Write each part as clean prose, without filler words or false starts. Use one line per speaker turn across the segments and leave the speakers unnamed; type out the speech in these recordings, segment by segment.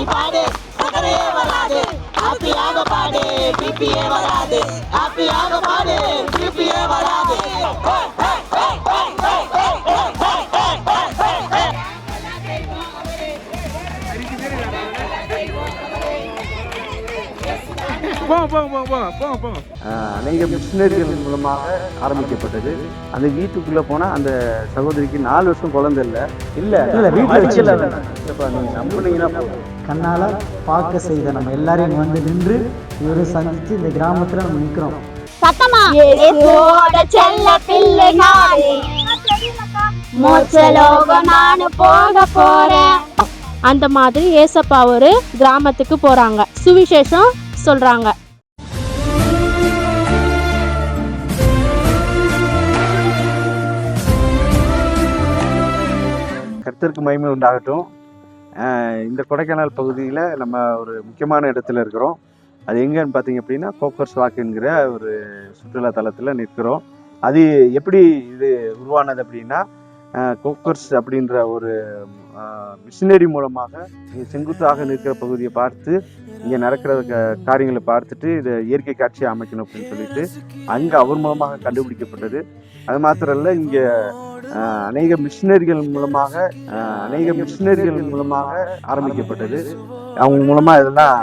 நீ பாடு சக்கரையே வராது ஹாப்பியாக பாடு பிபியே வராது ஹாப்பியாக பாடு பிபியே வராது
அநேக மிஷினரிகள் மூலமாக ஆரம்பிக்கப்பட்டது. அந்த வீட்டுக்குள்ளே போனால் அந்த சகோதரிக்கு 4 வருஷம் குழந்தை இல்லை வீட்டில் வச்சுல நீங்கள் நம்பினீங்கன்னா
கண்ணால் பார்க்க செய்த நம்ம எல்லாரையும் வந்து நின்று இவரை சந்தித்து இந்த கிராமத்தில் நம்ம நிற்கிறோம்.
சத்தமா இயேசுவோட செல்ல பிள்ளைகள் மோட்சலோகம் நான் போக போறேன்.
அந்த மாதிரி ஏசப்பா ஒரு கிராமத்துக்கு போறாங்க, சுவிசேஷம் சொல்றாங்க.
கர்த்தருக்கு மகிமை உண்டாகட்டும். இந்த கொடைக்கானல் பகுதியில் நம்ம ஒரு முக்கியமான இடத்துல இருக்கிறோம். அது எங்கன்னு பார்த்தீங்க அப்படின்னா கோக்கர்ஸ் வாக் என்கிற ஒரு சுற்றுலா தலத்தில் நிற்கிறோம். அது எப்படி இது உருவானது அப்படின்னா, கோக்கர்ஸ் அப்படின்ற ஒரு மிஷினரி மூலமாக இங்கே செங்குத்தாக நிற்கிற பகுதியை பார்த்து இங்கே நடக்கிற காரியங்களை பார்த்துட்டு இதை இயற்கை காட்சியை அமைக்கணும் அப்படின்னு சொல்லிட்டு அங்கே அவர் மூலமாக கண்டுபிடிக்கப்பட்டது. அது மாத்திரம் இல்லை, இங்கே அநேக மிஷினரிகள் மூலமாக ஆரம்பிக்கப்பட்டது. அவங்க மூலமாக இதெல்லாம்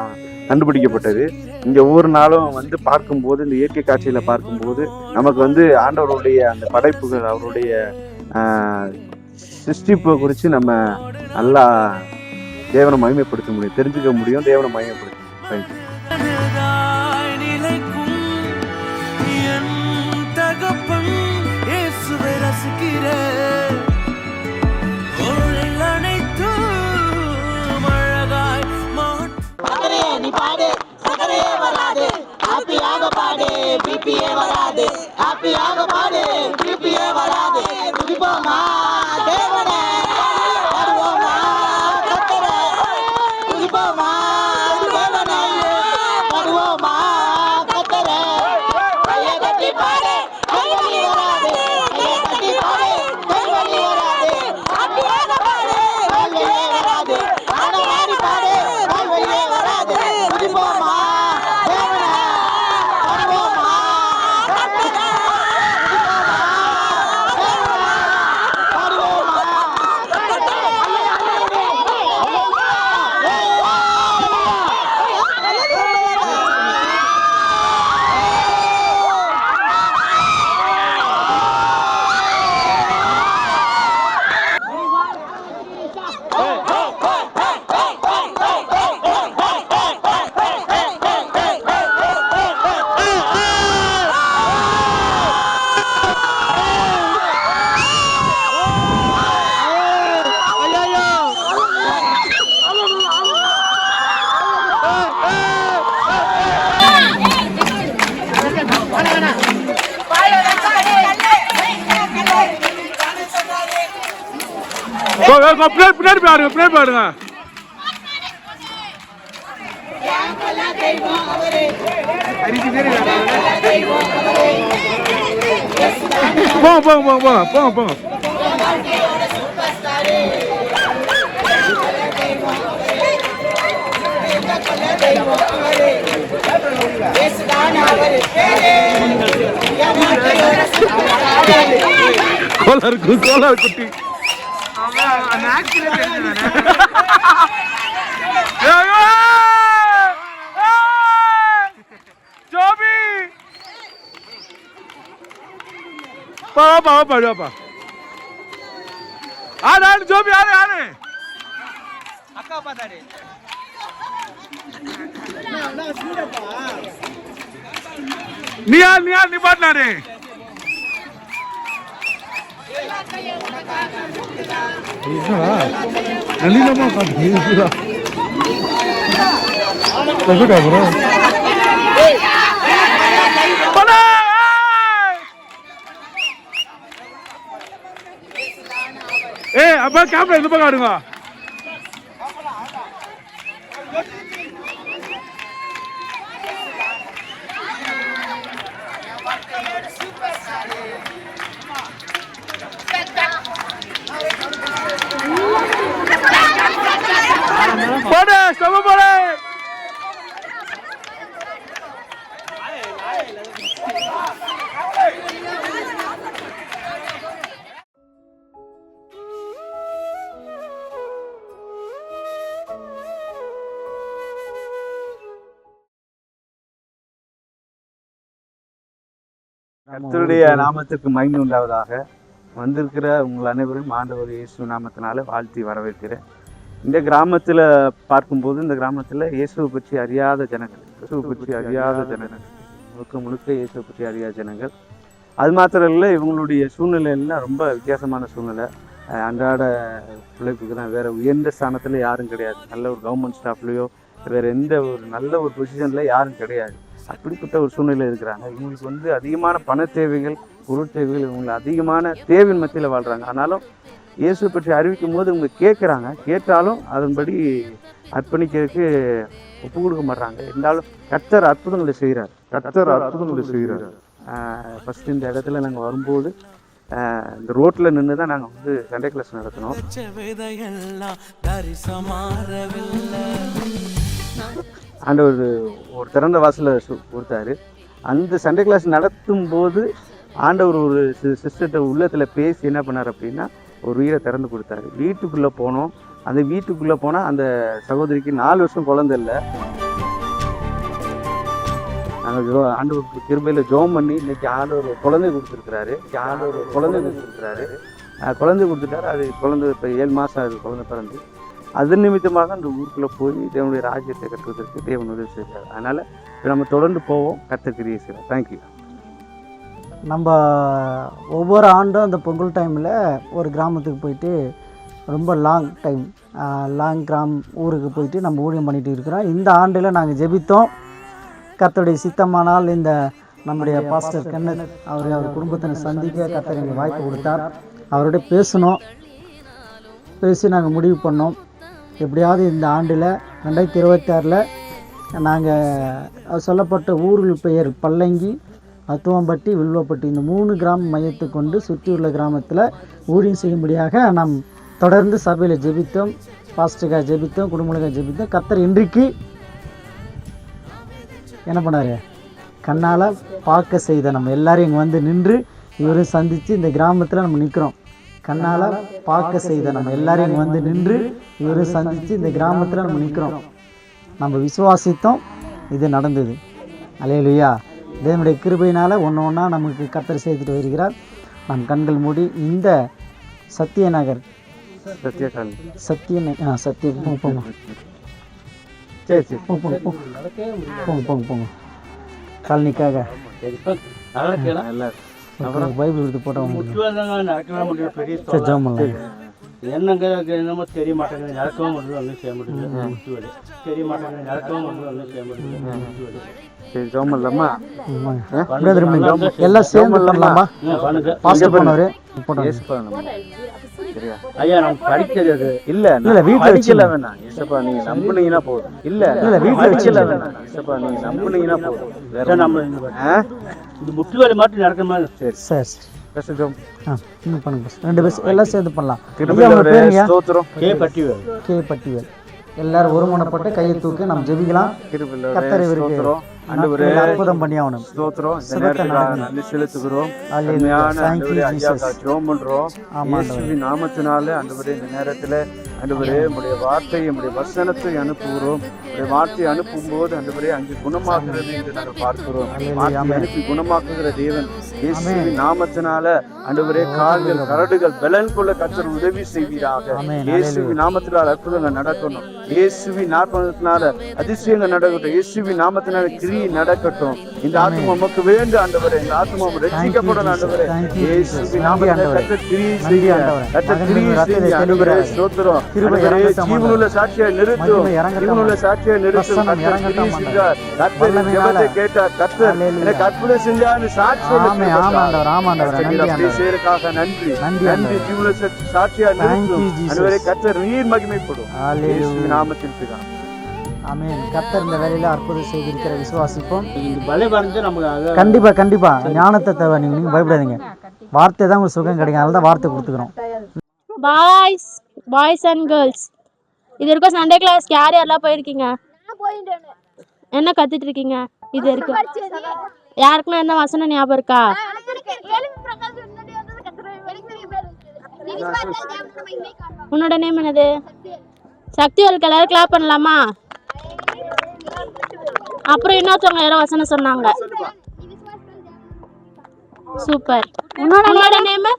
கண்டுபிடிக்கப்பட்டது. இங்கே ஒவ்வொரு நாளும் வந்து பார்க்கும்போது, இந்த இயற்கை காட்சியில் பார்க்கும்போது நமக்கு வந்து ஆண்டவருடைய அந்த படைப்புகள், அவருடைய சிருஷ்டிப்பை குறித்து நம்ம நல்லா தேவனை மகிமைப்படுத்த முடியும், தெரிஞ்சுக்க முடியும், தேவனை மகிமைப்படுத்த முடியும்.
நீ பாடு சக்கரையே வராது ஹாப்பியாக பாடு பிபியே வராது ஹாப்பியாக பாடு பிபியே வராது துதிப்போமா தேவனே வருவோமா கர்த்தரே துதிப்போமா தேவனே வருவோமா கர்த்தரே கையை கட்டி பாடு கைவலி வராது கையை கட்டி பாடு கைவலி வராது ஹாப்பியாக பாடு கைவலியே வராது ஆனவாரி பாடு கைவலியே வராது துதிப்போமா தேவனே வருவோமா கர்த்தரே
பின்னாடி பாருங்க. போங்க. கோலார் குட்டி ஜோபி பாப்பா ஆடு ஜோபி ஆடு அக்கா பாத்தாரு நீ பாட்டினாரு நளினமா பாத்து அப்ப கேமரா இந்த பக்கம் ஆடுங்க. போடு
கர்த்தருடைய நாமத்திற்கு மகிமை உண்டாவதாக. வந்திருக்கிற உங்கள் அனைவரும் ஆண்டவர் இயேசு நாமத்தினால வாழ்த்தி வரவேற்கிறேன். இந்த கிராமத்தில் பார்க்கும்போது இந்த கிராமத்தில் இயேசுவை பற்றி அறியாத ஜனங்கள், முழுக்க இயேசுவை பற்றி அறியாத ஜனங்கள். அது மாத்திரம் இல்லை, இவங்களுடைய சூழ்நிலையெல்லாம் ரொம்ப வித்தியாசமான சூழ்நிலை. அன்றாட பிழைப்புக்கு தான், வேறு உயர்ந்த ஸ்தானத்தில் யாரும் கிடையாது. நல்ல ஒரு கவர்மெண்ட் ஸ்டாஃப்லேயோ வேறு எந்த ஒரு நல்ல ஒரு பொசிஷனில் யாரும் கிடையாது. அப்படிப்பட்ட ஒரு சூழ்நிலை இருக்கிறாங்க. இவங்களுக்கு அதிகமான பண தேவைகள், பொருள் தேவைகள், இவங்களை அதிகமான தேவையின் மத்தியில் வாழ்கிறாங்க. ஆனாலும் இயேசுவை பற்றி அறிவிக்கும் போது இவங்க கேட்குறாங்க, கேட்டாலும் அதன்படி அர்ப்பணிக்கிறதுக்கு ஒப்பு கொடுக்க மாட்டாங்க. இருந்தாலும் கர்த்தர் அற்புதங்களை செய்கிறார். ஃபஸ்ட்டு இந்த இடத்துல நாங்கள் வரும்போது இந்த ரோட்டில் நின்று தான் நாங்கள் சண்டே கிளாஸ் நடத்தினோம். ஆண்டவர் ஒரு திறந்த வாசலை கொடுத்தாரு. அந்த சண்டே கிளாஸ் நடத்தும் போது ஆண்டவர் ஒரு சிஸ்டர்கிட்ட உள்ளத்தில் பேசி என்ன பண்ணார் அப்படின்னா, ஒரு வீடை திறந்து கொடுத்தாரு. வீட்டுக்குள்ளே போனோம். அந்த வீட்டுக்குள்ளே போனால் அந்த சகோதரிக்கு 4 வருஷம் குழந்தை இல்லை. நாங்கள் ஆண்டவர் கிருபையில் ஜெபம் பண்ணி இன்னைக்கு ஆண்டவர் குழந்தை கொடுத்துருக்கிறாரு. குழந்தை கொடுத்துட்டாரு. அது குழந்தை இப்போ 7 மாதம் ஆகுது குழந்தை பிறந்து. அது நிமித்தமாக அந்த ஊருக்குள்ளே போய் தேவனுடைய ராஜ்யத்தை கட்டுவதற்கு தேவன் உதவி செய்கிறார். அதனால் இப்போ நம்ம தொடர்ந்து போவோம். கர்த்தர் கிரியை செய்கிறோம். தேங்க்யூ.
நம்ம ஒவ்வொரு ஆண்டும் அந்த பொங்கல் டைமில் ஒரு கிராமத்துக்கு போயிட்டு ரொம்ப லாங் ஊருக்கு போயிட்டு நம்ம ஊழியம் பண்ணிகிட்டு இருக்கிறோம். இந்த ஆண்டில் நாங்கள் ஜெபித்தோம். கர்த்தருடைய சித்தமானால் இந்த நம்முடைய பாஸ்டர் கென்னத் அவர் குடும்பத்தினை சந்திக்க கர்த்தர் எங்களுக்கு வாய்ப்பு கொடுத்தார். அவரோட பேசி நாங்கள் முடிவு பண்ணோம், எப்படியாவது இந்த ஆண்டில் 2026 நாங்கள் சொல்லப்பட்ட ஊர்கள் பெயர் பல்லங்கி, அத்துவம்பட்டி, வில்வப்பட்டி, இந்த 3 கிராம மையத்தை கொண்டு சுற்றியுள்ள கிராமத்தில் ஊழியம் செய்யும்படியாக நாம் தொடர்ந்து சபையில் ஜெபித்தோம். பாஸ்டருக்காக ஜெபித்தோம், குடும்பங்களுக்காக ஜெபித்தோம். கர்த்தர் இன்றைக்கு என்ன பண்ணார், கண்ணால் பார்க்க செய்த நம்ம எல்லாரும் இங்கே வந்து நின்று இவரையும் சந்தித்து இந்த கிராமத்தில் நம்ம நிற்கிறோம். கண்ணால் பார்க்க செய்த நம்ம எல்லாரும் இங்கே வந்து நின்று இவரையும் சந்தித்து இந்த கிராமத்தில் நம்ம நிற்கிறோம். நம்ம விசுவாசித்தோம், இது நடந்தது. அல்லேலூயா. தேவனுடைய கிருபையினால் ஒன்றா நமக்கு கர்த்தர் செய்துட்டு வருகிறார். நம் கண்கள் மூடி இந்த சத்தியநகர் போங்க காலனிக்காக பைபிள் எடுத்து போட்டவங்க
என்னமோ தெரிய மாட்டேங்குது, நடக்கவும் முடியல, ஒன்றும் செய்ய முடியல. தெரிய மாட்டேங்குது, நடக்கவும் முடியல, ஒன்றும் செய்ய முடியல.
எல்லாம் சேர்ந்து பண்ணலாமா?
ஐயா நம்ம படிக்கிறது
இல்ல வீட்டுல வச்சுல வேணாம். ஏசப்பா நீங்க நம்புனீங்கன்னா போதும். இல்ல வீட்டுல வச்சுல வேணாம். ஏசப்பா நீங்க நம்புனீங்கன்னா போதும். வேற நம்ம
இந்த முற்றுவேலை மாற்றி நடக்கிற மாதிரி.
சரி
பேசுறோம்.
இன்னும் பண்ணுங்க. 2 பேர் எல்லாம் சேர்ந்து பண்ணலாம்.
கே பட்டிவேல்
எல்லாரும் ஒருமனப்பட்டு கையை தூக்கி நம்ம ஜெபிக்கலாம். கர்த்தர் இவருக்கு அற்புதம் பண்ணி ஆகணும்.
நாமத்தினால ஆண்டவரே இந்த நேரத்துல ஆண்டவரே உடைய வார்த்தையை உடைய வசனத்தை அனுப்புகிறோம். வார்த்தையை அனுப்பும் போது ஆண்டவரே அங்கு குணமாக்குறது என்று நாங்கள் பார்க்கிறோம். அனுப்பி குணமாக்குகிற தேவன் இயேசுவின் நாமத்தினால ஆண்டவரே கால்கள் கரடுகள் பலன் கொள்ள கர்த்தர் உதவி செய்வீராக. இயேசுவின் நாமத்தினால அற்புதங்கள் நடக்கணும். இயேசுவின் நாமத்தினால அதிசயங்கள் நடக்கட்டும். இயேசுவின் நாமத்தினால கிரி நடக்கட்டும். இந்த ஆத்மா நமக்கு வேண்டும் ஆண்டவரே. இந்த ஆத்மா ரட்சிக்கப்படணும் ஆண்டவரே. இயேசுவின் நாமத்தினால கர்த்தர் கிரியை செய்ய ஆண்டவரே ஸ்தோத்திரம். ஜீவனுள்ள சாட்சியை நிறுத்தும். ஜீவனுள்ள சாட்சியை நிறுத்தும். கர்த்தர் ஜெபத்தை கேட்டார். கர்த்தர் எனக்கு அற்புதம் செஞ்சான்னு சாட்சி செய்யறதுக்காக நன்றி. ஜீவனுள்ள சாட்சியா நிறுத்தும் ஆண்டவரே. கர்த்தர் நீர் மகிமைப்படும். இயேசுவின் நாமத்தில் பிதா.
ஆமென். கர்த்தர் இந்த வேலையில அற்புதம் செய்திருக்கிற விசுவாசிப்போம். கண்டிப்பா ஞானத்தை தேவை. நீங்க பயப்படாதீங்க. வார்த்தை தான் உங்களுக்கு சுகம் கிடைக்கும். அதனால தான் வார்த்தை கொடுத்துக்கிறோம்.
பாய்ஸ் அண்ட் கேர்ள்ஸ், இது வரைக்கும் சண்டே கிளாஸ்க்கு யாரெல்லாம் போயிருக்கீங்க? என்ன கத்துட்டு இருக்கீங்க? இது வரைக்கும் யாருக்குன்னா என்ன வசனம் ஞாபகம் இருக்கா? உன்னோட நேம் என்னது? சக்திவேலுக்கு எல்லாரும் கிளாப் பண்ணலாமா? அப்புறம் இன்னொருத்தவங்க யாரோ வசனம் சொன்னாங்க. சூப்பர். உன்னோட நேம்?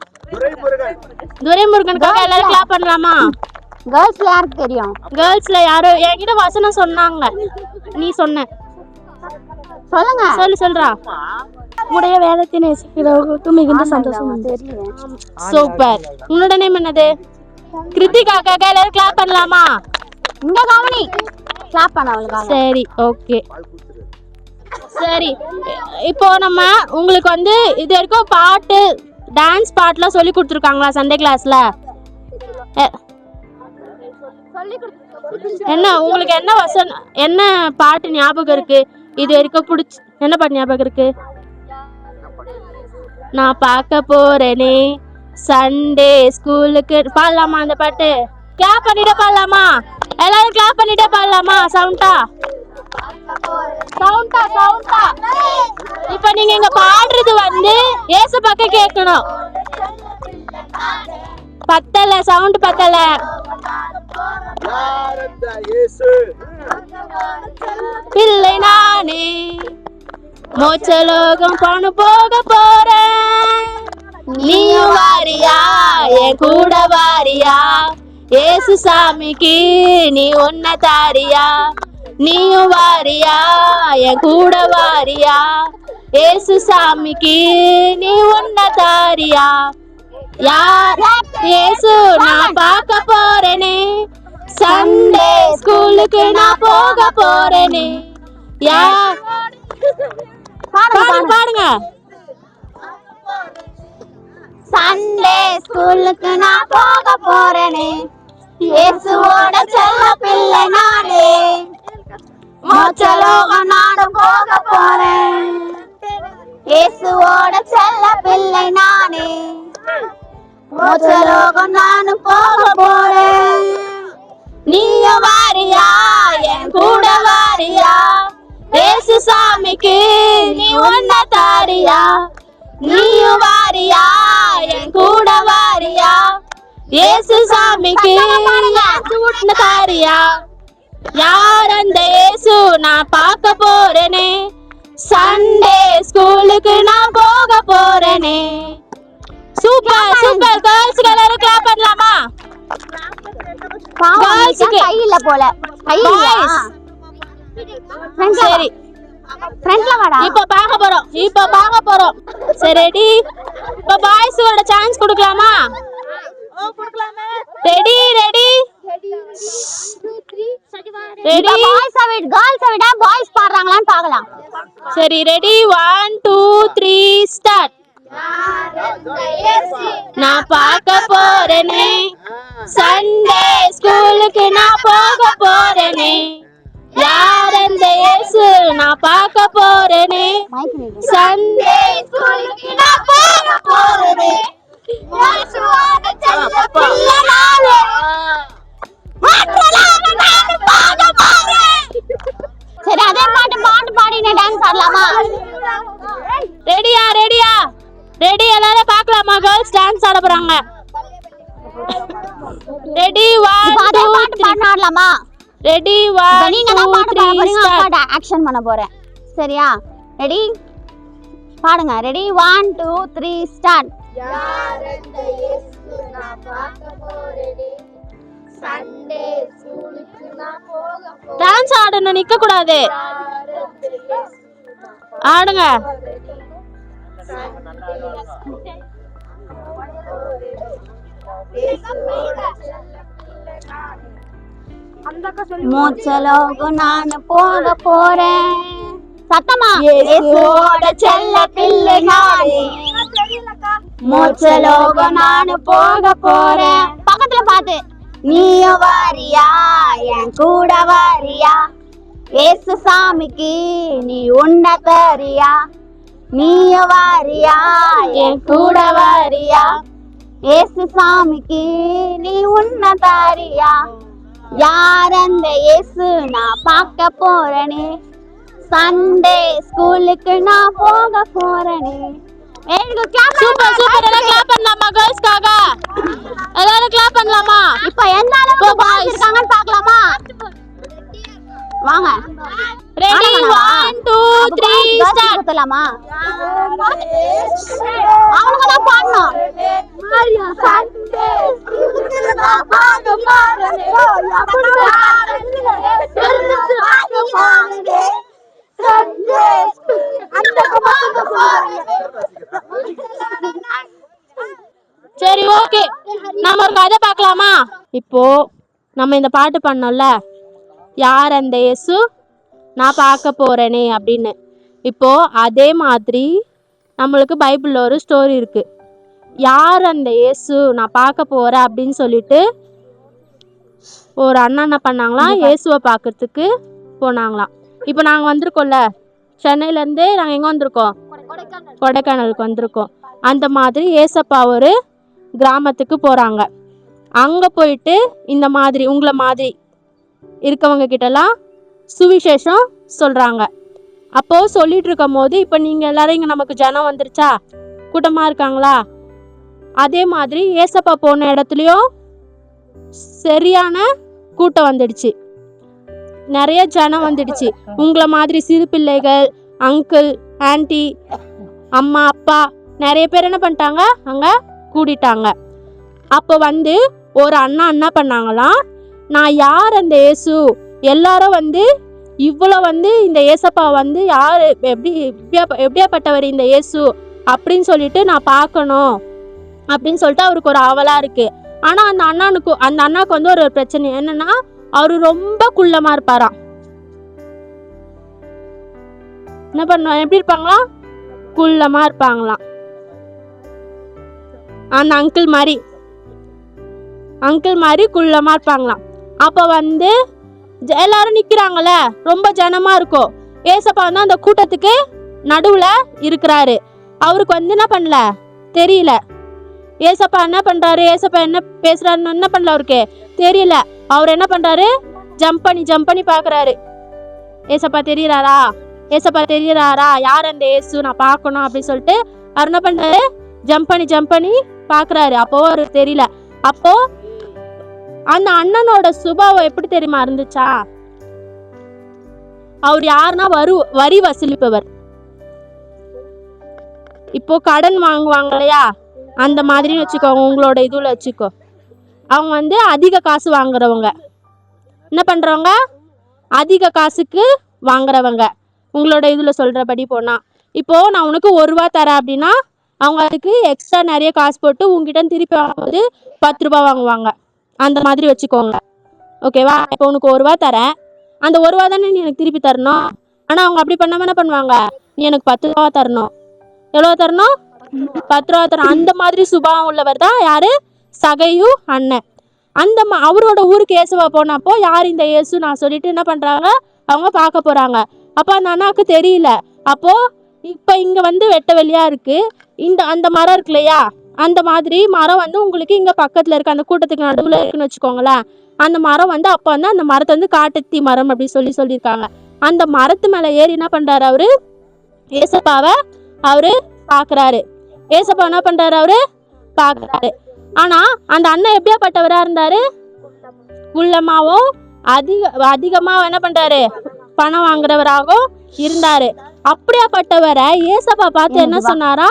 துரைமுருகனுக்காக எல்லாரும் கிளாப் பண்ணலாமா?
கேர்ள்ஸ்ல யாருக்கு தெரியும்?
கேர்ள்ஸ்ல யாரோ என்கிட்ட வசனம் சொன்னாங்க, நீ சொன்ன.
சொல்லுங்க.
சொல்றா. உடைய வேதத்தை நேசிக்கிறவங்களுக்கு மிகுந்த சந்தோஷம். சூப்பர். உன்னோட நேம் என்னது? கிருத்திகாக்காக எல்லாரும் கிளாப் பண்ணலாமா?
இந்த கவனி கிளாப் பண்ணவளுக்காக.
சரி, ஓகே. சரி, இப்போ நம்ம உங்களுக்கு வந்து இது வரைக்கும் பாட்டு டான்ஸ் பாட்டுலாம் சொல்லி கொடுத்துருக்காங்களா சண்டே கிளாஸ்ல? என்ன உங்களுக்கு என்ன வசனம், என்ன பாட்டு ஞாபகம் இருக்கு இது வரைக்கும் பிடிச்சி? என்ன பாட்டு ஞாபகம் இருக்கு? நான் பார்க்க போறேனே சண்டே ஸ்கூலுக்கு. பாடலாமா அந்த பாட்டு? கிளாப் பண்ணிட்டே பாடலாமா? எல்லாரும் கிளாப் பண்ணிட்டே பாடலாமா? சவுண்டா. இப்ப நீங்க இங்க பாடுறது வந்து ஏசு பக்கம் கேட்கணும். பத்தல, சவுண்ட் பத்தல. பிள்ளை நானே மோட்சலோகம் போக போறேன். நீயும் வாரியா என் கூட வாரியா? ஏசு சாமிக்கு நீ ஒன்ன தாரியா? நீயும் வாரியா என் கூட வாரியா? ஏசு சாமிக்கு நீ ஒன்ன தாரியா? யார் ஏசு நான் பார்க்க போறேனே சண்டே ஸ்கூலுக்கு நான் போக போறேனே. யார் பாடுங்க.
சண்டே ஸ்கூலுக்கு நான் போக போறேனே இயேசுவோட செல்ல பிள்ளை நானே மோட்சலோகம் நானும் போக போறேன். இயேசுவோட செல்ல பிள்ளை நானே மோட்சலோகம் நானும் போக போறேன். நீயும் வாரியா என் கூட வாரியா? ஏசு சாமிக்கு நீ ஒன்ன தாரியா? நீயும் வாரியா என் கூட வாரியா? ஏசு சாமிக்கு ஒன்ன தாரியா? யார் அந்த ஏசு நான் பார்க்க போறேனே சண்டே ஸ்கூலுக்கு நான் போக போறேனே. Super super. கேர்ள்ஸ் எல்லாரும் கிளாப் பண்ணலாமா? கையில போல
சரி,
ஃப்ரண்ட்ல வாடா.
இப்ப பார்க்க போறோம். சரி, ரெடி? இப்ப பாய்ஸோட சான்ஸ் கொடுக்கலாமா? Ready ready ready.
கேர்ள்ஸ் விட பாய்ஸ் பாடுறாங்களான்னு பார்க்கலாம்.
சரி, ரெடி? 1 2 3 ஸ்டார்ட். நான் பார்க்க போறேனே சண்டே ஸ்கூலுக்கு நான் போக போறேனே. யார் அந்த இயேசு நான் பார்க்க போறேனே சண்டே ஸ்கூலுக்கு நான் போக போறேனே. இயேசுவோட செல்ல பிள்ளை நானே மோட்சலோகம் நானும் போக போறேன். சரி, அதே பாட்டு பாடினே டான்ஸ் ஆடலாமா? ரெடியா? ரெடி? எல்லாரும் பார்க்கலாமா? கேர்ள்ஸ் டான்ஸ் ஆட போறாங்க. ரெடி? 1 2 3
ஆடலாமா?
ரெடி? 1
நீங்க தான் பாட்டு பாட போறீங்க, அப்பா ஆக்ஷன் பண்ண போறேன். சரியா? ரெடி? பாடுங்க. ரெடி? 1 2 3 ஸ்டார்ட்.
டான்ஸ் ஆடணும், நிக்க கூடாது. ஆடுங்க.
மோட்சலோகம் நான் போக போறேன். சத்தமா? இயேசுவோட செல்ல பிள்ளை நானே மோட்சலோகம் நான் போக போறேன். பக்கத்துல பாத்து. நீயும் வாரியா என் கூட வாரியா? ஏசு சாமிக்கு நீ உன்ன தரியா? நீயும் வாரியா என் கூட வாரியா? ஏசு சாமிக்கு நீ உன்ன தாரியா? யார் அந்த இயேசு நான் பார்க்க போறேனே சண்டே ஸ்கூலுக்கு நான் போக போறேனே.
Super super. எல்லாம் கிளாப் பண்ணலாமா? கேர்ள்ஸ்க்காக எல்லாரும் கிளாப் பண்ணலாமா?
இப்போ எந்த அளவுக்கு பாய்ஸ் இருக்காங்கன்னு பார்க்கலாமா? வாங்க.
ரெடி? 1 2 3 ஸ்டார்ட்.
குத்தலாமா? அவங்க தான் பாடணும்.
சரி ஓகே, நம்ம ஒரு கதை பார்க்கலாமா? இப்போ நம்ம இந்த பாட்டு பண்ணோம்ல, யார் அந்த இயேசு நான் பார்க்க போறேனே அப்படின்னு. இப்போ அதே மாதிரி நம்மளுக்கு பைபிள்ல ஒரு ஸ்டோரி இருக்கு. யார் அந்த இயேசு நான் பார்க்க போறேன் அப்படின்னு சொல்லிட்டு ஒரு அண்ணா என்ன பண்ணாங்களாம், இயேசுவை பார்க்கறதுக்கு போனாங்களாம். இப்போ நாங்கள் வந்திருக்கோம்ல, சென்னையிலேருந்தே நாங்கள் எங்கே வந்திருக்கோம், கொடைக்கானலுக்கு வந்திருக்கோம். அந்த மாதிரி ஏசப்பா ஒரு கிராமத்துக்கு போகிறாங்க. அங்கே போயிட்டு இந்த மாதிரி உங்களை மாதிரி இருக்கவங்க கிட்டலாம் சுவிசேஷம் சொல்கிறாங்க. அப்போது சொல்லிட்டு இருக்கும் போது இப்போ நீங்கள் எல்லாரும் இங்கே நமக்கு ஜனம் வந்துருச்சா, கூட்டமாக இருக்காங்களா? அதே மாதிரி ஏசப்பா போன இடத்துலையும் சரியான கூட்டம் வந்துடுச்சு, நிறைய ஜனம் வந்துடுச்சு. உங்களை மாதிரி சிறு பிள்ளைகள், அங்கிள் ஆன்டி, அம்மா அப்பா நிறைய பேர் என்ன பண்ணிட்டாங்க, அங்கே கூடிட்டாங்க. அப்போ வந்து ஒரு அண்ணா என்ன பண்ணாங்களாம், நான் யார் அந்த இயேசு, எல்லாரும் வந்து இவ்வளோ வந்து இந்த ஏசப்பா வந்து யார், எப்படியாப்பட்டவர் இந்த இயேசு அப்படின்னு சொல்லிட்டு நான் பார்க்கணும் அப்படின்னு சொல்லிட்டு அவருக்கு ஒரு ஆவலாக இருக்கு. ஆனால் அந்த அண்ணாவுக்கு வந்து ஒரு பிரச்சனை என்னன்னா, அவரு ரொம்ப குள்ளமாக இருப்பாராம். என்ன பண்ணுவாங்க, எப்படி இருப்பாங்களாம், குள்ளமாக இருப்பாங்களாம். அந்த அங்கிள் மாதிரி குள்ளமாக இருப்பாங்களாம். அப்போ வந்து எல்லாரும் நிற்கிறாங்கல்ல, ரொம்ப ஜனமாக இருக்கும். ஏசப்பா வந்து அந்த கூட்டத்துக்கு நடுவில் இருக்கிறாரு. அவருக்கு வந்து என்ன பண்ணல தெரியல, ஏசப்பா என்ன பண்ணுறாரு, ஏசப்பா என்ன பேசுகிறாருன்னு என்ன பண்ணல அவருக்கு தெரியல. அவர் என்ன பண்ணுறாரு, ஜம்ப் பண்ணி பார்க்குறாரு. ஏசப்பா தெரியுறாரா, யார் அந்த ஏசு நான் பார்க்கணும் அப்படின்னு சொல்லிட்டு அவர் என்ன பண்ணுறாரு, ஜம்ப் பண்ணி பார்க்குறாரு. அப்போ அவருக்கு தெரியல. அப்போ அந்த அண்ணனோட சுபாவம் எப்படி தெரியுமா இருந்துச்சா, அவர் யாருன்னா வரி வசூலிப்பவர். இப்போ கடன் வாங்குவாங்க இல்லையா, அந்த மாதிரி வச்சுக்கோங்க, உங்களோட இதுல வச்சுக்கோ. அவங்க வந்து அதிக காசு வாங்குறவங்க, என்ன பண்றவங்க, அதிக காசுக்கு வாங்குறவங்க. உங்களோட இதுல சொல்றபடி போனா, இப்போ நான் உனக்கு 1 ரூபா தரேன் அப்படின்னா அவங்க அதுக்கு எக்ஸ்ட்ரா நிறைய காசு போட்டு உங்ககிட்ட திருப்பி வாங்கும்போது 10 ரூபா வாங்குவாங்க. அந்த மாதிரி வச்சுக்கோங்க, ஓகேவா? இப்போ உனக்கு 1 ரூபா தரேன், அந்த 1 ரூபா தானே நீ எனக்கு திருப்பி தரணும். ஆனால் அவங்க அப்படி பண்ணாமல் என்ன பண்ணுவாங்க, நீ எனக்கு 10 ரூபா தரணும். எவ்வளோ தரணும், 10 ரூபா தரணும். அந்த மாதிரி சுபாவம் உள்ளவர் தான் யாரு, சகையு அண்ணன். அவரோட ஊருக்கு இயேசுவா போனப்போ யார் இந்த இயேசு நான் சொல்லிட்டு என்ன பண்ணுறாங்க, அவங்க பார்க்க போகிறாங்க. அப்போ அந்த அண்ணாவுக்கு தெரியல. அப்போது இப்போ இங்கே வந்து வெட்ட வெளியாக இருக்குது, அந்த மரம் இருக்கு இல்லையா, அந்த மாதிரி மரம் வந்து உங்களுக்கு இங்கே பக்கத்தில் இருக்க அந்த கூட்டத்துக்கு நடுவில் இருக்குன்னு வச்சுக்கோங்களேன். அந்த மரம் வந்து அப்போ வந்து அந்த மரத்தை வந்து காட்டத்தி மரம் அப்படி சொல்லியிருக்காங்க. அந்த மரத்து மேலே ஏறி என்ன பண்ணுறாரு, அவரு ஏசப்பாவை அவரு பார்க்குறாரு. ஏசப்பா என்ன பண்ணுறாரு, அவரு பார்க்குறாரு. ஆனால் அந்த அண்ணன் எப்படியாப்பட்டவராக இருந்தார், குள்ளமாகவும் அதிகமாக என்ன பண்ணுறாரு, பணம் வாங்குறவராகவும் இருந்தார். அப்படியாப்பட்டவரை ஏசப்பா பார்த்து என்ன சொன்னாரா,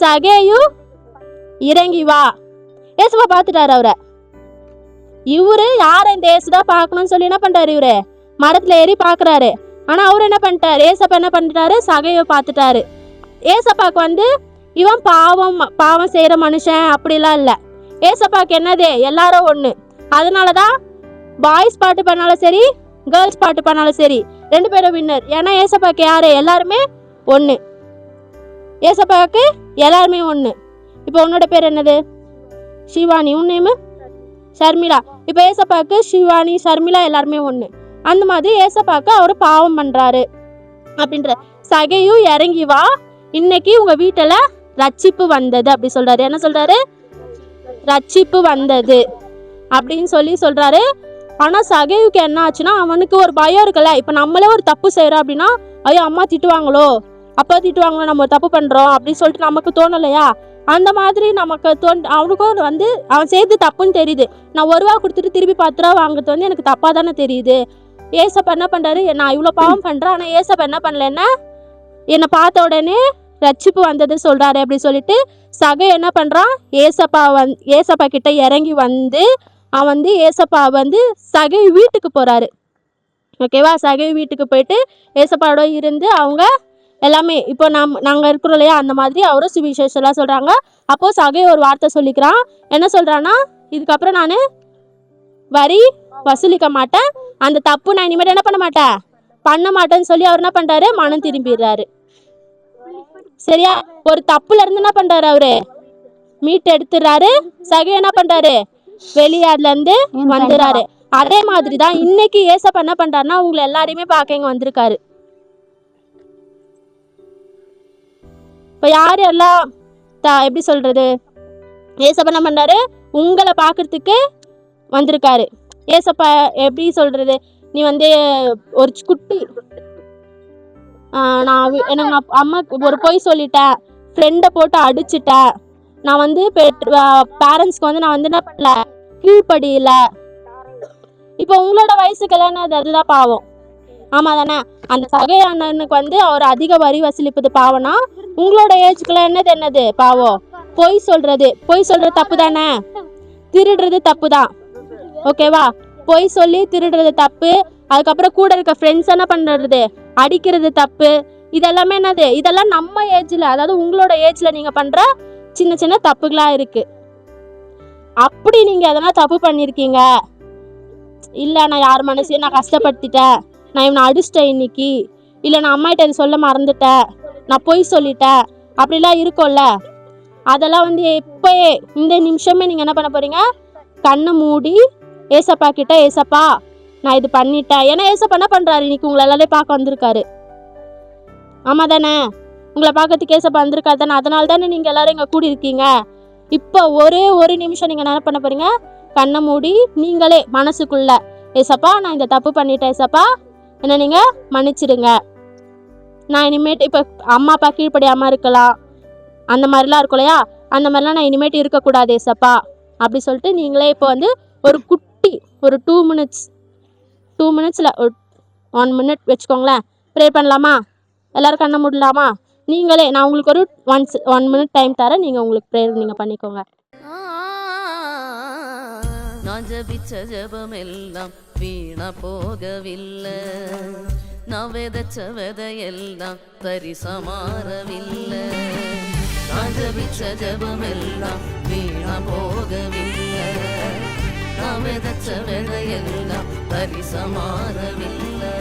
சகேயு இறங்கி வா. ஏசப்பா பார்த்துட்டாரு அவரை. இவரு யார் இந்த ஏசுதான் பார்க்கணும்னு சொல்லி என்ன பண்றாரு, இவரு மரத்துல ஏறி பாக்குறாரு. ஆனா அவரு என்ன பண்ணிட்டாரு, ஏசப்பா என்ன பண்ணிட்டாரு, சகையை பார்த்துட்டாரு. ஏசப்பாக்கு வந்து இவன் பாவம் செய்யற மனுஷன் அப்படிலாம் இல்லை. ஏசப்பாக்கு என்னது, எல்லாரும் ஒண்ணு. அதனாலதான் பாய்ஸ் பாட்டு பண்ணாலும் சரி, கேர்ள்ஸ் பாட்டு பண்ணாலும் சரி, 2 பேரும் வின்னர். ஏன்னா ஏசப்பாக்கு யாரு, எல்லாருமே ஒண்ணு. ஏசப்பாக்கு எல்லாருமே ஒண்ணு. இப்போ உன்னோட பேர் என்னது, சிவானி, உன் நேமு ஷர்மிளா. இப்போ ஏசப்பாக்கு சிவானி, ஷர்மிளா எல்லாருமே ஒண்ணு. அந்த மாதிரி ஏசப்பாக்கு அவரு பாவம் பண்றாரு அப்படின்ற. சகையு இறங்கி வா, இன்னைக்கு உங்க வீட்டுல ரட்சிப்பு வந்தது அப்படி சொல்றாரு. என்ன சொல்றாரு, ரட்சிப்பு வந்தது அப்படின்னு சொல்றாரு. ஆனா சகையுக்கு என்ன ஆச்சுன்னா, அவனுக்கு ஒரு பயம் இருக்குல்ல. இப்ப நம்மளே ஒரு தப்பு செய்யறோம் அப்படின்னா, ஐயோ அம்மா திட்டுவாங்களோ, அப்பா திட்டுவாங்களோ, நம்ம தப்பு பண்றோம் அப்படின்னு சொல்லிட்டு நமக்கு தோணலையா, அந்த மாதிரி நமக்கு அவனுக்கும் வந்து அவன் செய்து தப்புன்னு தெரியுது. நான் 1 ரூபா கொடுத்துட்டு திருப்பி 10 ரூபா வாங்குறது வந்து எனக்கு தப்பா தானே தெரியுது. ஏசப்பா என்ன பண்றாரு, நான் இவ்வளோ பாவம் பண்றேன், ஆனால் ஏசப்பா என்ன பண்ணலன்னா என்னை பார்த்த உடனே ரட்சிப்பு வந்தது சொல்றாரு அப்படி சொல்லிட்டு சகை என்ன பண்றான், ஏசப்பா கிட்ட இறங்கி வந்து அவன் வந்து ஏசப்பா வந்து சகை வீட்டுக்கு போறாரு. ஓகேவா, சகை வீட்டுக்கு போயிட்டு ஏசப்பாவோட இருந்து அவங்க எல்லாமே இப்போ நாங்கள் இருக்கிறோம் இல்லையா, அந்த மாதிரி அவரும் சுவிசேஷம்லாம் சொல்கிறாங்க. அப்போது சகை ஒரு வார்த்தை சொல்லிக்கிறான். என்ன சொல்கிறான்னா, இதுக்கப்புறம் நான் வரி வசூலிக்க மாட்டேன், அந்த தப்பு நான் இனிமேல் என்ன பண்ண மாட்டேன்னு சொல்லி அவர் என்ன பண்ணுறாரு, மனம் திரும்பிடுறாரு. சரியா, ஒரு தப்புல இருந்து என்ன பண்ணுறாரு, அவரு மீட்டு எடுத்துடுறாரு. சகை என்ன பண்ணுறாரு, வெளியாடுல இருந்து வந்துடுறாரு. அதே மாதிரி தான் இன்னைக்கு ஏசப்பா என்ன பண்ணுறாருன்னா உங்களை எல்லாரையுமே பார்க்க இங்கே வந்திருக்காரு. இப்போ யார் எல்லாம் எப்படி சொல்றது, ஏசப்பா என்ன பண்றாரு, உங்களை பார்க்கறதுக்கு வந்திருக்காரு. ஏசப்பா எப்படி சொல்றது, நீ வந்து ஒரு குட்டி எனக்கு அம்மாக்கு ஒரு பொய் சொல்லிட்டேன், ஃப்ரெண்டை போட்டு அடிச்சுட்டேன், நான் வந்து பேரண்ட்ஸ்க்கு வந்து நான் வந்து என்ன பண்ணல, கீழ்படியில. இப்போ உங்களோட வயசுக்கெல்லாம் அதுதான் பாவம், ஆமா தானே? அந்த சகை அண்ணனுக்கு வந்து அவர் அதிக வரி வசூலிப்பது பாவம்னா, உங்களோட ஏஜுக்குலாம் என்னது பாவம், பொய் சொல்றது தப்பு தானே, திருடுறது தப்பு தான். ஓகேவா, பொய் சொல்லி திருடுறது தப்பு. அதுக்கப்புறம் கூட இருக்க ஃப்ரெண்ட்ஸ் என்ன பண்றது, அடிக்கிறது தப்பு. இதெல்லாமே என்னது, இதெல்லாம் நம்ம ஏஜ்ல, அதாவது உங்களோட ஏஜ்ல நீங்க பண்ற சின்ன சின்ன தப்புகளா இருக்கு. அப்படி நீங்க எதனா தப்பு பண்ணிருக்கீங்க, இல்ல நான் யார் மனசையும் நான் கஷ்டப்படுத்திட்டேன், நான் இவனை அடிச்சிட்டேன் இன்னைக்கு, இல்லை நான் அம்மாகிட்ட சொல்ல மறந்துட்டேன், நான் பொய் சொல்லிட்டேன், அப்படிலாம் இருக்கும்ல, அதெல்லாம் வந்து இப்போயே இந்த நிமிஷமே நீங்கள் என்ன பண்ண போறீங்க, கண்ணை மூடி ஏசப்பா கிட்ட, ஏசப்பா நான் இது பண்ணிட்டேன். ஏன்னா ஏசப்பா என்ன பண்ணுறாரு, இன்னைக்கு உங்களை எல்லாரையும் பார்க்க வந்திருக்காரு. ஆமாம் தானே, உங்களை பார்க்கறதுக்கு ஏசப்பா வந்திருக்காரு தானே, அதனால தானே நீங்கள் எல்லாரும் இங்கே கூடி இருக்கீங்க. இப்போ ஒரே ஒரு நிமிஷம் நீங்கள் என்ன பண்ண போறீங்க, கண்ணை மூடி நீங்களே மனசுக்குள்ள, ஏசப்பா நான் இந்த தப்பு பண்ணிட்டேன், ஏசப்பா என்ன நீங்கள் மன்னிச்சிடுங்க, நான் இனிமேட்டு இப்போ அம்மா அப்பா கீழ்ப்படியாமல் இருக்கலாம், அந்த மாதிரிலாம் இருக்கும் இல்லையா, அந்த மாதிரிலாம் நான் இனிமேட்டு இருக்கக்கூடாது ஏசப்பா அப்படி சொல்லிட்டு நீங்களே இப்போ வந்து ஒரு குட்டி ஒரு 2 மினிட்ஸில் 1 மினிட் வச்சுக்கோங்களேன், ப்ரே பண்ணலாமா? எல்லோரும் கண்ணை மூடலாமா? நீங்களே, நான் உங்களுக்கு ஒரு 1 மினிட் டைம் தரேன், நீங்கள் உங்களுக்கு ப்ரேயர் நீங்கள் பண்ணிக்கோங்க.
நான் ஜபிச்ச ஜபம் எல்லாம் வீண போகவில்லை, நான் விதைச்ச விதையெல்லாம் பரிசமாறவில்லை, நான் ஜபிச்ச ஜபம் எல்லாம் வீண போகவில்லை, நான் விதைச்ச விதையெல்லாம் பரிசமாறவில்லை.